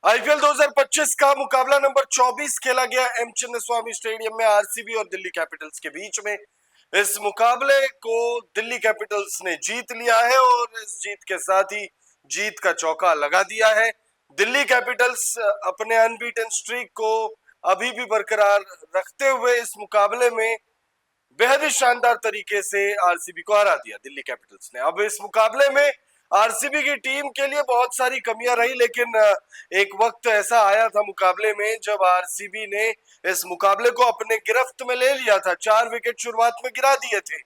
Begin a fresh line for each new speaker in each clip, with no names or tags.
IPL 2025 का मुकाबला number 24 खेला गया एम चिन्नास्वामी स्टेडियम में आरसीबी और दिल्ली कैपिटल्स के बीच में। इस मुकाबले को दिल्ली कैपिटल्स ने जीत लिया है और इस जीत के साथ ही जीत का चौका लगा दिया है। दिल्ली कैपिटल्स अपने अनबीटन स्ट्रीक को अभी भी बरकरार रखते हुए इस मुकाबले में बेहद ही शानदार तरीके से आरसीबी को हरा दिया दिल्ली कैपिटल्स ने। अब इस मुकाबले में आरसीबी की टीम के लिए बहुत सारी कमियां रही, लेकिन एक वक्त ऐसा आया था मुकाबले में जब आरसीबी ने इस मुकाबले को अपने गिरफ्त में ले लिया था। 4 विकेट शुरुआत में गिरा दिए थे।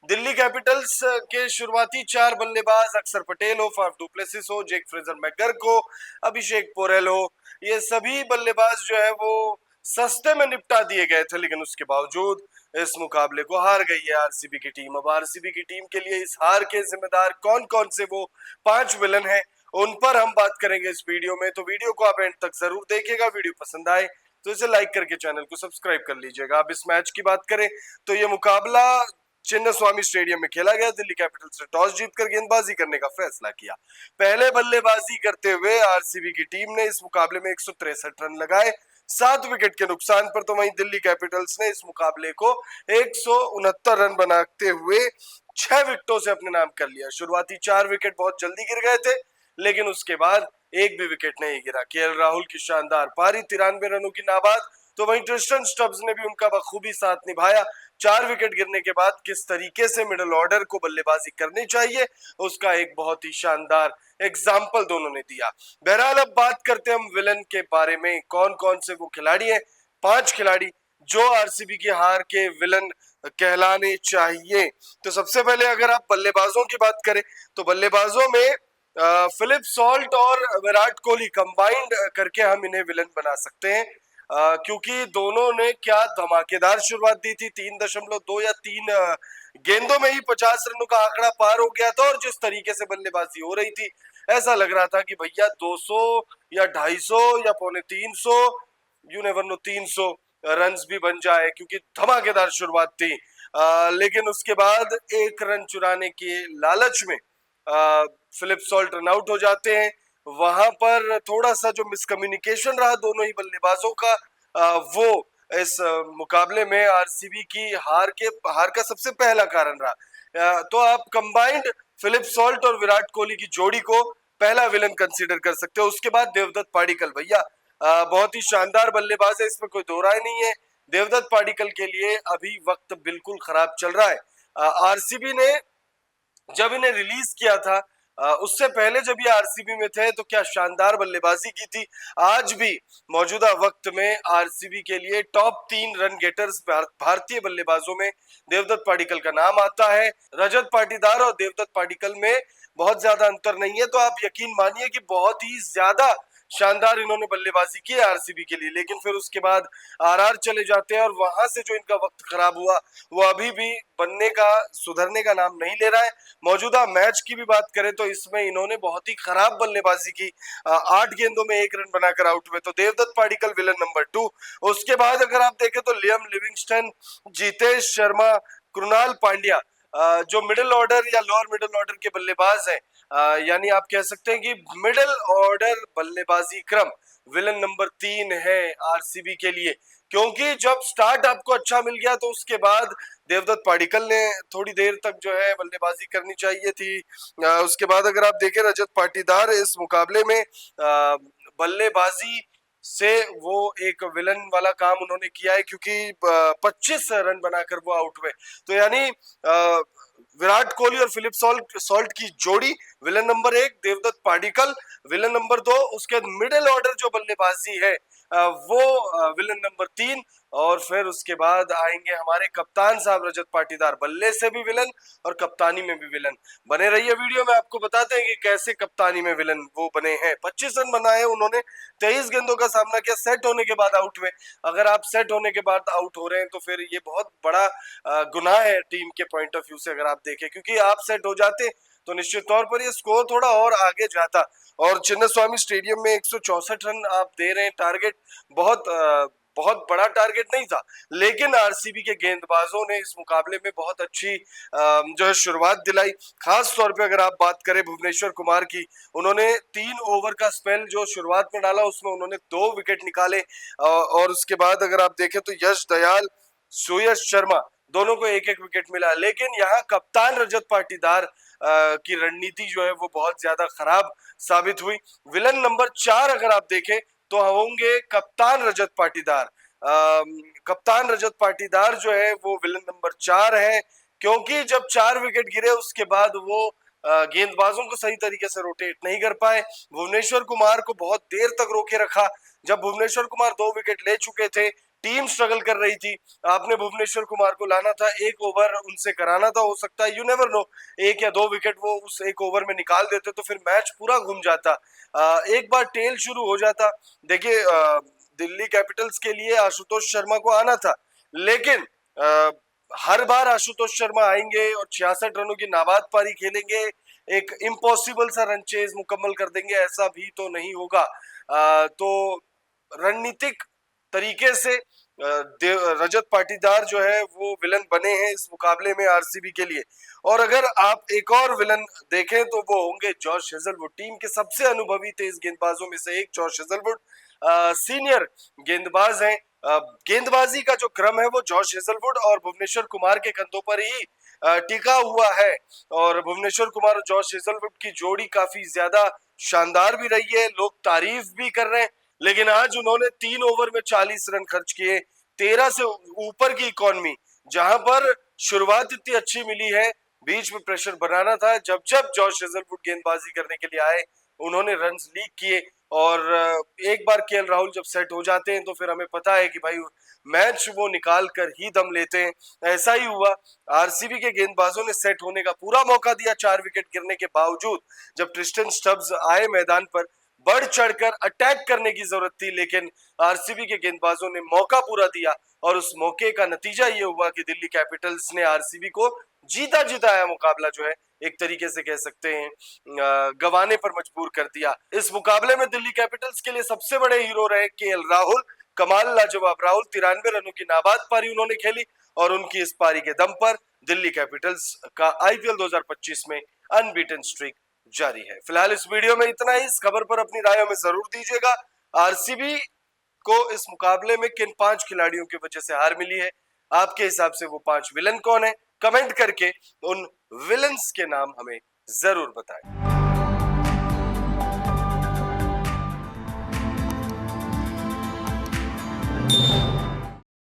दिल्ली कैपिटल्स के शुरुआती 4 बल्लेबाज अक्षर पटेल हो, फाफ डुप्लेसिस हो, जेक फ्रेजर मैकगर्क हो, अभिषेक पोरेल हो, ये सभी बल्लेबाज जो है वो सस्ते में निपटा दिए गए थे, लेकिन उसके बावजूद इस मुकाबले को हार गई है आरसीबी की टीम। अब आरसीबी की टीम के लिए इस हार के जिम्मेदार कौन कौन से वो 5 विलन हैं, उन पर हम बात करेंगे इस वीडियो में। तो वीडियो को आप एंड तक जरूर देखिएगा। वीडियो पसंद आए तो इसे लाइक करके चैनल को सब्सक्राइब कर लीजिएगा। अब इस मैच की बात करें तो ये मुकाबला चिन्नास्वामी स्टेडियम में खेला गया। दिल्ली कैपिटल्स ने टॉस जीतकर गेंदबाजी करने का फैसला किया। पहले बल्लेबाजी करते हुए आरसीबी की टीम ने इस मुकाबले में 163 रन लगाए 7 विकेट के नुकसान पर। तो वहीं दिल्ली कैपिटल्स ने इस मुकाबले को 169 रन बनाते हुए 6 विकेटों से अपने नाम कर लिया। शुरुआती 4 विकेट बहुत जल्दी गिर गए थे, लेकिन उसके बाद एक भी विकेट नहीं गिरा। केएल राहुल की शानदार पारी 93 रनों की नाबाद। तो वहीं ट्रिस्टन स्टब्स ने भी उनका बखूबी साथ निभाया। 4 विकेट गिरने के बाद किस तरीके से मिडिल ऑर्डर को बल्लेबाजी करनी चाहिए उसका एक बहुत ही शानदार एग्जाम्पल दोनों ने दिया। बहरहाल अब बात करते हैं हम विलन के बारे में, कौन कौन से वो खिलाड़ी हैं। 5 खिलाड़ी जो आरसीबी की हार के विलन कहलाने चाहिए। तो सबसे पहले अगर आप बल्लेबाजों की बात करें तो बल्लेबाजों में फिलिप सॉल्ट और विराट कोहली कंबाइंड करके हम इन्हें विलन बना सकते हैं, क्योंकि दोनों ने क्या धमाकेदार शुरुआत दी थी। 3.2 या 3 गेंदों में ही 50 रनों का आंकड़ा पार हो गया था और जिस तरीके से बल्लेबाजी हो रही थी ऐसा लग रहा था कि भैया 200 या 250 या पौने 300, यू नेवर नो, 300 रन्स भी बन जाए, क्योंकि धमाकेदार शुरुआत थी। लेकिन उसके बाद एक रन चुराने के लालच में फिलिप सॉल्ट रन आउट हो जाते हैं। वहां पर थोड़ा सा जो मिसकम्युनिकेशन रहा दोनों ही बल्लेबाजों का, वो इस मुकाबले में आरसीबी की हार का सबसे पहला कारण रहा। तो आप कंबाइंड फिलिप सॉल्ट और विराट कोहली की जोड़ी को पहला विलन कंसीडर कर सकते हो। उसके बाद देवदत्त पाडिक्कल, भैया बहुत ही शानदार बल्लेबाज है, इसमें कोई दो राय नहीं है। देवदत्त पाडिक्कल के लिए अभी वक्त बिल्कुल खराब चल रहा है। आरसीबी ने जब इन्हें रिलीज किया था, उससे पहले जब ये आरसीबी में थे तो क्या शानदार बल्लेबाजी की थी। आज भी मौजूदा वक्त में आरसीबी के लिए टॉप 3 रन गेटर्स भारतीय बल्लेबाजों में देवदत्त पाडिक्कल का नाम आता है। रजत पाटीदार और देवदत्त पाडिक्कल में बहुत ज्यादा अंतर नहीं है, तो आप यकीन मानिए कि बहुत ही ज्यादा शानदार इन्होंने बल्लेबाजी की है आरसीबी के लिए। लेकिन फिर उसके बाद आरआर चले जाते हैं और वहां से जो इनका वक्त खराब हुआ वो अभी भी बनने का, सुधरने का नाम नहीं ले रहा है। मौजूदा मैच की भी बात करें तो इसमें इन्होंने बहुत ही खराब बल्लेबाजी की। 8 गेंदों में 1 रन बनाकर आउट हुए। तो देवदत्त पाडिक्कल विलन नंबर 2। उसके बाद अगर आप देखें तो लियम लिविंगस्टन, जितेश शर्मा, कृणाल पांड्या, जो मिडिल ऑर्डर या लोअर मिडिल ऑर्डर के बल्लेबाज हैं, यानी आप कह सकते हैं कि मिडिल ऑर्डर बल्लेबाजी क्रम विलन नंबर 3 है आरसीबी के लिए। क्योंकि जब स्टार्ट आपको अच्छा मिल गया तो उसके बाद देवदत्त पाडिक्कल ने थोड़ी देर तक जो है बल्लेबाजी करनी चाहिए थी। उसके बाद अगर आप देखें रजत पाटीदार इस मुकाबले में बल्लेबाजी से वो एक विलन वाला काम उन्होंने किया है, क्योंकि 25 रन बनाकर वो आउट हुए। तो यानी विराट कोहली और फिलिप सॉल्ट की जोड़ी villain number 1 Devdutt Padikkal, villain number 2 उसके मिडिल ऑर्डर जो बल्लेबाजी है वो विलन नंबर 3, और फिर उसके बाद आएंगे हमारे कप्तान साहब रजत पाटीदार, बल्ले से भी विलन और कप्तानी में भी विलन। बने रहिए वीडियो में, आपको बताते हैं कि कैसे कप्तानी में विलन वो बने हैं। 25 रन बनाए उन्होंने, 23 गेंदों का सामना किया, सेट होने के बाद आउट हुए। अगर आप सेट होने के बाद आउट हो रहे हैं तो फिर ये बहुत बड़ा गुनाह है टीम के पॉइंट ऑफ व्यू से अगर आप देखें, क्योंकि आप सेट हो जाते तो निश्चित तौर पर ये स्कोर थोड़ा और आगे जाता। और चिन्नास्वामी स्टेडियम में 164 रन आप दे रहे हैं टारगेट, बहुत बहुत बड़ा टारगेट नहीं था, लेकिन आरसीबी के गेंदबाजों ने इस मुकाबले में बहुत अच्छी जो है शुरुआत दिलाई। खास तौर पे अगर आप बात करें भुवनेश्वर कुमार की, उन्होंने 3 ओवर का स्पेल जो शुरुआत में डाला उसमें उन्होंने 2 विकेट निकाले और उसके बाद अगर आप देखें तो यश दयाल, सुयश शर्मा दोनों को एक एक विकेट मिला। लेकिन यहाँ कप्तान रजत पाटीदार की रणनीति जो है वो बहुत ज्यादा खराब साबित हुई। विलन नंबर 4 अगर आप देखें तो होंगे कप्तान रजत पाटीदार। कप्तान रजत पाटीदार जो है वो विलन नंबर 4 है, क्योंकि जब 4 विकेट गिरे उसके बाद वो गेंदबाजों को सही तरीके से रोटेट नहीं कर पाए। भुवनेश्वर कुमार को बहुत देर तक रोके रखा। जब भुवनेश्वर कुमार 2 विकेट ले चुके थे, टीम स्ट्रगल कर रही थी, आपने भुवनेश्वर कुमार को लाना था, 1 ओवर उनसे कराना था। हो सकता है, यू नेवर नो, 1 या 2 विकेट वो उस 1 ओवर में निकाल देते तो फिर मैच पूरा घूम जाता। एक बार टेल शुरू हो जाता। देखिए दिल्ली कैपिटल्स के लिए आशुतोष शर्मा को आना था, लेकिन हर बार आशुतोष शर्मा आएंगे और 66 रनों की नाबाद पारी खेलेंगे, एक इम्पॉसिबल सा रन चेज मुकम्मल कर देंगे, ऐसा भी तो नहीं होगा। तो रणनीतिक तरीके से रजत पाटीदार जो है वो विलन बने हैं इस मुकाबले में आरसीबी के लिए। और अगर आप एक और विलन देखें तो वो होंगे जॉश हेजलवुड। टीम के सबसे अनुभवी तेज गेंदबाजों में से एक जॉश हेजलवुड सीनियर गेंदबाज हैं। गेंदबाजी का जो क्रम है वो जॉश हेजलवुड और भुवनेश्वर कुमार के कंधों पर ही टिका हुआ है। और भुवनेश्वर कुमार और जॉश हेजलवुड की जोड़ी काफी ज्यादा शानदार भी रही है, लोग तारीफ भी कर रहे हैं। लेकिन आज उन्होंने 3 ओवर में 40 रन खर्च किए, 13 से ऊपर की इकॉनमी, जहां पर शुरुआत इतनी अच्छी मिली है, बीच में प्रेशर बनाना था। जब जब जॉश हेजलवुड गेंदबाजी करने के लिए आए, उन्होंने रन लीक किए। और एक बार केएल राहुल जब सेट हो जाते हैं तो फिर हमें पता है कि भाई मैच वो निकाल कर ही दम लेते हैं। ऐसा ही हुआ, आरसीबी के गेंदबाजों ने सेट होने का पूरा मौका दिया 4 विकेट गिरने के बावजूद। जब ट्रिस्टन स्टब्स आए मैदान पर, बढ़ चढ़कर अटैक करने की जरूरत थी, लेकिन आरसीबी के गेंदबाजों ने मौका पूरा दिया और उस मौके का नतीजा ये हुआ कि दिल्ली कैपिटल्स ने आरसीबी को जीता जिताया मुकाबला जो है एक तरीके से कह सकते हैं गंवाने पर मजबूर कर दिया। इस मुकाबले में दिल्ली कैपिटल्स के लिए सबसे बड़े हीरो रहे केएल राहुल। कमाल लाजवाब राहुल, 93 रनों की नाबाद पारी उन्होंने खेली और उनकी इस पारी के दम पर दिल्ली कैपिटल्स का आईपीएल 2025 में अनबीटन स्ट्रीक जारी है। फिलहाल इस वीडियो में इतना ही। इस खबर पर अपनी राय हमें जरूर दीजिएगा। आरसीबी को इस मुकाबले में किन 5 खिलाड़ियों की वजह से हार मिली है, आपके हिसाब से वो 5 विलन कौन है? कमेंट करके उन विलन्स के नाम हमें जरूर बताएं।